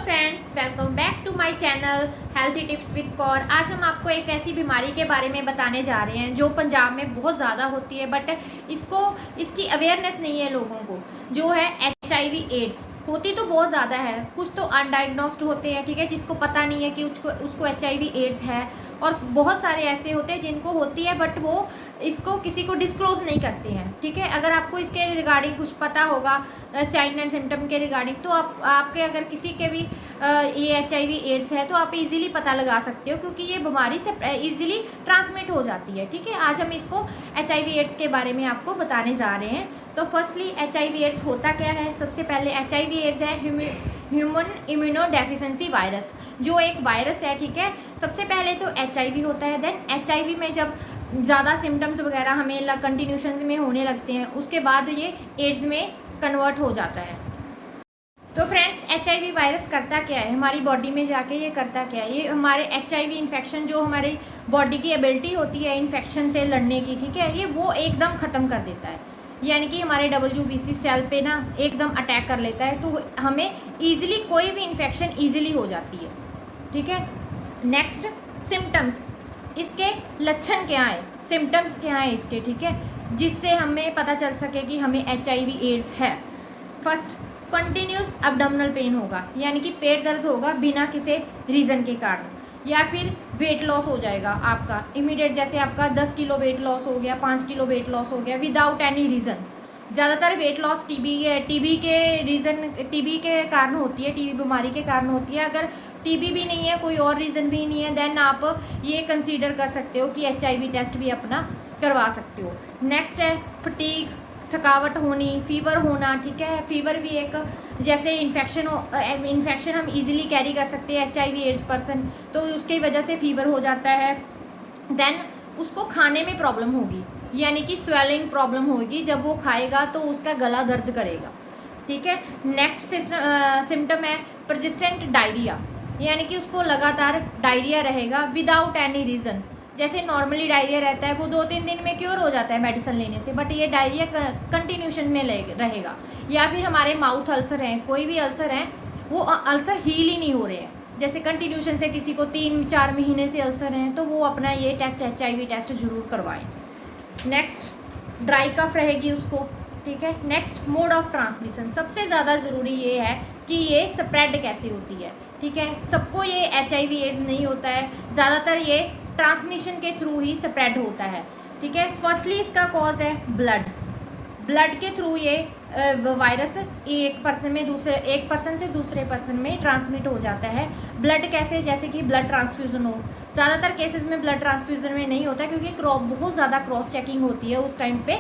Friends, welcome back to my channel healthy tips with Kaur. आज हम आपको एक ऐसी बीमारी के बारे में बताने जा रहे हैं जो पंजाब में बहुत ज़्यादा होती है, बट इसकी अवेयरनेस नहीं है लोगों को। जो है HIV एड्स। होती तो बहुत ज़्यादा है, कुछ तो अनडायग्नोस्ड होते हैं, ठीक है, जिसको पता नहीं है कि उसको HIV एड्स है। और बहुत सारे ऐसे होते हैं जिनको होती है बट वो इसको किसी को डिस्क्लोज नहीं करते हैं, ठीक है। अगर आपको इसके रिगार्डिंग कुछ पता होगा, साइन एंड सिम्टम के रिगार्डिंग, तो आपके अगर किसी के भी ये HIV एड्स है तो आप इजीली पता लगा सकते हो, क्योंकि ये बीमारी से इजीली ट्रांसमिट हो जाती है, ठीक है। आज हम इसको HIV एड्स के बारे में आपको बताने जा रहे हैं। तो फर्स्टली HIV एड्स होता क्या है। सबसे पहले HIV एड्स है ह्यूमन इम्यूनो डेफिशिएंसी वायरस, जो एक वायरस है, ठीक है। सबसे पहले तो HIV होता है, देन HIV में जब ज़्यादा सिम्टम्स वगैरह हमें कंटिन्यूशन में होने लगते हैं, उसके बाद ये एड्स में कन्वर्ट हो जाता है। तो फ्रेंड्स, HIV वायरस करता क्या है हमारी बॉडी में जाके, ये करता क्या है, ये हमारे HIV इन्फेक्शन, जो हमारी बॉडी की एबिलिटी होती है इन्फेक्शन से लड़ने की, ठीक है, ये वो एकदम ख़त्म कर देता है। यानी कि हमारे WBC सेल पे ना एकदम अटैक कर लेता है, तो हमें ईजिली कोई भी इन्फेक्शन ईजिली हो जाती है, ठीक है। Next, symptoms. इसके लक्षण क्या है, सिम्टम्स क्या है इसके, ठीक है, जिससे हमें पता चल सके कि हमें HIV एड्स है। फर्स्ट, कंटिन्यूस एब्डोमिनल पेन होगा, यानी कि पेट दर्द होगा बिना किसी रीज़न के कारण, या फिर वेट लॉस हो जाएगा आपका इमीडिएट, जैसे आपका 10 किलो वेट लॉस हो गया, 5 किलो वेट लॉस हो गया विदाउट एनी रीज़न। ज़्यादातर वेट लॉस टीबी के कारण होती है, टीबी बीमारी के कारण होती है। अगर टीबी भी नहीं है, कोई और रीज़न भी नहीं है, देन आप ये कंसीडर कर सकते हो कि HIV टेस्ट भी अपना करवा सकते हो। नेक्स्ट है फटीग, थकावट होनी, फीवर होना, ठीक है। फीवर भी एक, जैसे इन्फेक्शन हम इजीली कैरी कर सकते हैं HIV एड्स पर्सन, तो उसकी वजह से फीवर हो जाता है। देन उसको खाने में प्रॉब्लम होगी, यानी कि स्वेलिंग प्रॉब्लम होगी, जब वो खाएगा तो उसका गला दर्द करेगा, ठीक है। नेक्स्ट सिम्टम है परसिस्टेंट डायरिया, यानी कि उसको लगातार डायरिया रहेगा विदाउट एनी रीज़न। जैसे नॉर्मली डायरिया रहता है वो 2-3 दिन में क्योर हो जाता है मेडिसिन लेने से, बट ये डायरिया कंटिन्यूशन में रहेगा। या फिर हमारे माउथ अल्सर हैं, कोई भी अल्सर हैं, वो अल्सर हील ही नहीं हो रहे हैं, जैसे कंटिन्यूशन से किसी को 3-4 महीने से अल्सर हैं, तो वो अपना ये टेस्ट HIV टेस्ट ज़रूर करवाएं। नेक्स्ट, ड्राई कफ रहेगी उसको, ठीक है। Next, mode of transmission. सबसे ज़्यादा ज़रूरी ये है कि ये स्प्रेड कैसे होती है, ठीक है। सबको ये HIV एड्स नहीं होता है, ज़्यादातर ये ट्रांसमिशन के थ्रू ही स्प्रेड होता है, ठीक है। फर्स्टली इसका कॉज है ब्लड के थ्रू ये वायरस एक पर्सन से दूसरे पर्सन में ट्रांसमिट हो जाता है। ब्लड कैसे, जैसे कि ब्लड ट्रांसफ्यूज़न हो। ज़्यादातर केसेस में ब्लड ट्रांसफ्यूज़न में नहीं होता, क्योंकि बहुत ज़्यादा क्रॉस चेकिंग होती है उस टाइम पे।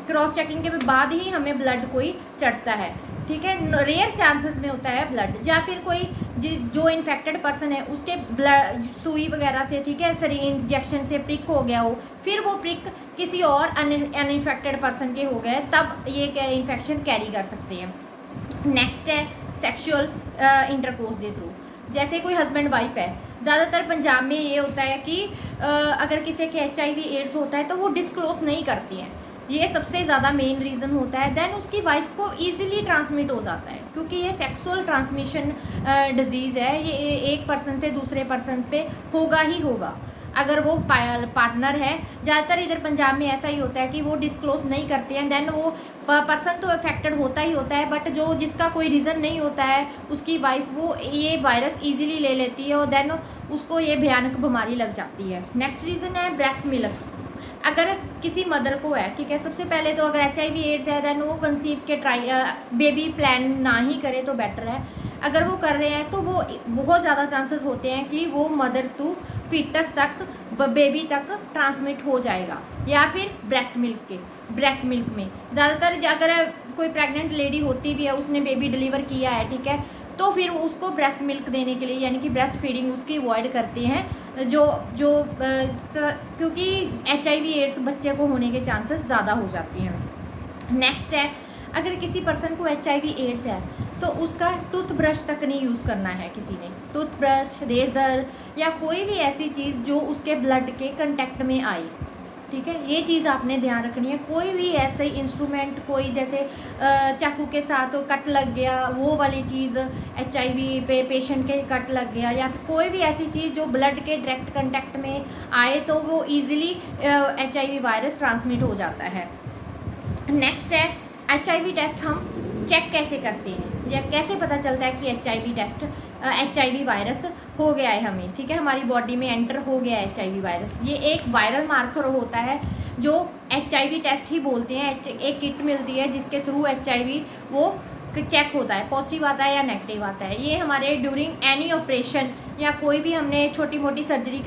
क्रॉस चेकिंग के बाद ही हमें ब्लड कोई चढ़ता है, ठीक है। रेयर चांसेस में होता है ब्लड, या फिर कोई जो इन्फेक्टेड पर्सन है उसके ब्लड सुई वगैरह से, ठीक है, सरी इंजेक्शन से प्रिक हो गया हो, फिर वो प्रिक किसी और अनइन्फेक्टेड पर्सन के हो गए, तब ये इन्फेक्शन कैरी कर सकते हैं। नेक्स्ट है सेक्सुअल इंटरकोर्स के थ्रू, जैसे कोई हस्बैंड वाइफ है। ज़्यादातर पंजाब में ये होता है कि अगर किसी के HIV एड्स होता है तो वो डिस्क्लोज नहीं करती हैं, ये सबसे ज़्यादा मेन रीज़न होता है। देन उसकी वाइफ को इजीली ट्रांसमिट हो जाता है, क्योंकि ये सेक्सुअल ट्रांसमिशन डिजीज़ है, ये एक पर्सन से दूसरे पर्सन पे होगा ही होगा अगर वो पार्टनर है। ज़्यादातर इधर पंजाब में ऐसा ही होता है कि वो डिस्क्लोज नहीं करते हैं, देन वो पर्सन तो अफेक्टेड होता ही होता है, बट जिसका कोई रीज़न नहीं होता है, उसकी वाइफ वो ये वायरस ईजिली ले लेती है और देन उसको ये भयानक बीमारी लग जाती है। नेक्स्ट रीज़न है ब्रेस्ट मिल्क। अगर किसी मदर को है, ठीक है, सबसे पहले तो अगर HIV एड्स है, देन वो कंसीव के बेबी प्लान ना ही करे तो बेटर है। अगर वो कर रहे हैं तो वो बहुत ज़्यादा चांसेस होते हैं कि वो मदर टू फीटस तक, बेबी तक ट्रांसमिट हो जाएगा, या फिर ब्रेस्ट मिल्क में ज़्यादातर अगर कोई प्रेग्नेंट लेडी होती भी है, उसने बेबी डिलीवर किया है, ठीक है, तो फिर वो उसको ब्रेस्ट मिल्क देने के लिए, यानी कि ब्रेस्ट फीडिंग उसकी अवॉइड करते हैं, क्योंकि HIV एड्स बच्चे को होने के चांसेस ज़्यादा हो जाते हैं। नेक्स्ट है, अगर किसी पर्सन को HIV एड्स है तो उसका टूथब्रश तक नहीं यूज़ करना है किसी ने, टूथब्रश, रेज़र या कोई भी ऐसी चीज़ जो उसके ब्लड के कंटेक्ट में आई, ठीक है, ये चीज़ आपने ध्यान रखनी है। कोई भी ऐसे इंस्ट्रूमेंट, कोई जैसे चाकू के साथ कट लग गया, वो वाली चीज़, HIV पे पेशेंट के कट लग गया, या फिर कोई भी ऐसी चीज़ जो ब्लड के डायरेक्ट कंटेक्ट में आए तो वो ईजिली HIV वायरस ट्रांसमिट हो जाता है। नेक्स्ट है HIV टेस्ट हम चेक कैसे करते हैं या कैसे पता चलता है कि HIV वायरस हो गया है हमें, ठीक है, हमारी बॉडी में एंटर हो गया है HIV वायरस। ये एक वायरल मार्कर होता है जो HIV टेस्ट ही बोलते हैं। एक किट मिलती है जिसके थ्रू HIV वो चेक होता है, पॉजिटिव आता है या नेगेटिव आता है। ये हमारे ड्यूरिंग एनी ऑपरेशन या कोई भी हमने छोटी मोटी सर्जरी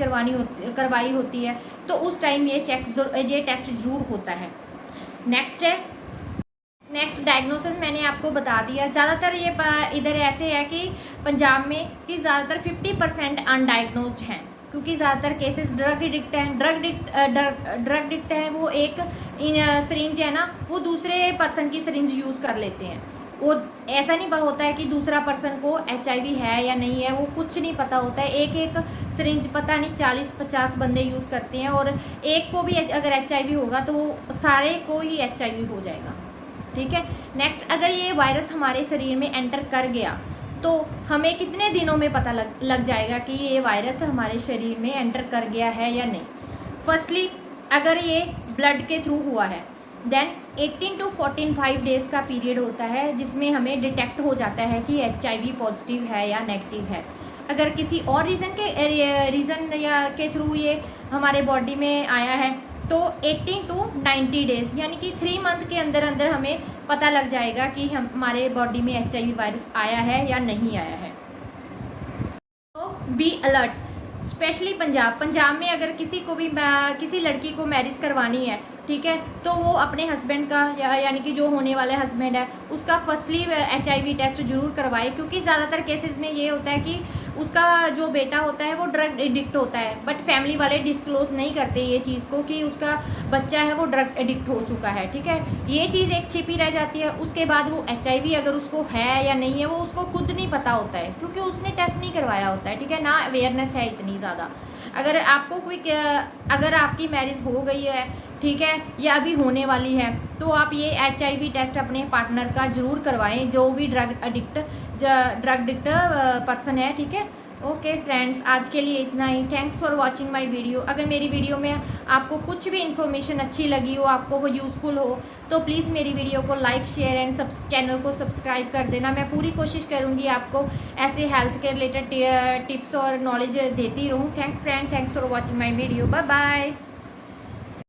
करवाई होती है तो उस टाइम ये टेस्ट ज़रूर होता है। नेक्स्ट डायग्नोसिस मैंने आपको बता दिया। ज़्यादातर ये इधर ऐसे है कि पंजाब में कि ज़्यादातर 50% अनडायग्नोज्ड हैं, क्योंकि ज़्यादातर केसेस ड्रग एडिक्ट हैं। ड्रग एडिक्ट हैं वो एक सिरिंज है ना, वो दूसरे पर्सन की सिरिंज यूज़ कर लेते हैं। वो ऐसा नहीं होता है कि दूसरा पर्सन को HIV है या नहीं है, वो कुछ नहीं पता होता है। एक सिरिंज पता नहीं 40-50 बंदे यूज़ करते हैं, और एक को भी अगर HIV होगा तो वो सारे को ही HIV हो जाएगा, ठीक है। नेक्स्ट, अगर ये वायरस हमारे शरीर में एंटर कर गया तो हमें कितने दिनों में पता लग जाएगा कि ये वायरस हमारे शरीर में एंटर कर गया है या नहीं। फर्स्टली, अगर ये ब्लड के थ्रू हुआ है देन 18 to 45 डेज़ का पीरियड होता है जिसमें हमें डिटेक्ट हो जाता है कि HIV पॉजिटिव है या नेगेटिव है। अगर किसी और रीज़न के थ्रू ये हमारे बॉडी में आया है तो 18 to 90 डेज़ यानी कि 3 मंथ के अंदर अंदर हमें पता लग जाएगा कि हमारे बॉडी में HIV वायरस आया है या नहीं आया है। तो बी अलर्ट, स्पेशली पंजाब में अगर किसी को भी किसी लड़की को मैरिज करवानी है, ठीक है, तो वो अपने हस्बैंड का यानी कि जो होने वाले हस्बैंड है उसका फर्स्टली HIV टेस्ट जरूर करवाए, क्योंकि ज़्यादातर केसेस में ये होता है कि उसका जो बेटा होता है वो ड्रग एडिक्ट होता है, बट फैमिली वाले डिस्क्लोज नहीं करते ये चीज़ को कि उसका बच्चा है वो ड्रग एडिक्ट हो चुका है, ठीक है। ये चीज़ एक छिपी रह जाती है। उसके बाद वो HIV अगर उसको है या नहीं है वो उसको खुद नहीं पता होता है, क्योंकि उसने टेस्ट नहीं करवाया होता है, ठीक है ना, अवेयरनेस है इतनी ज़्यादा। अगर आपकी मैरिज हो गई है, ठीक है, या अभी होने वाली है, तो आप ये HIV टेस्ट अपने पार्टनर का ज़रूर करवाएं जो भी ड्रग एडिक्ट पर्सन है, ठीक है। ओके फ्रेंड्स, आज के लिए इतना ही। Thanks for watching my video. अगर मेरी वीडियो में आपको कुछ भी इन्फॉर्मेशन अच्छी लगी हो, आपको वो यूज़फुल हो, तो प्लीज़ मेरी वीडियो को लाइक, शेयर एंड चैनल को सब्सक्राइब कर देना। मैं पूरी कोशिश करूँगी आपको ऐसे हेल्थ के रिलेटेड टिप्स और नॉलेज देती रहूँ। Thanks friend, thanks for watching my video. Bye bye.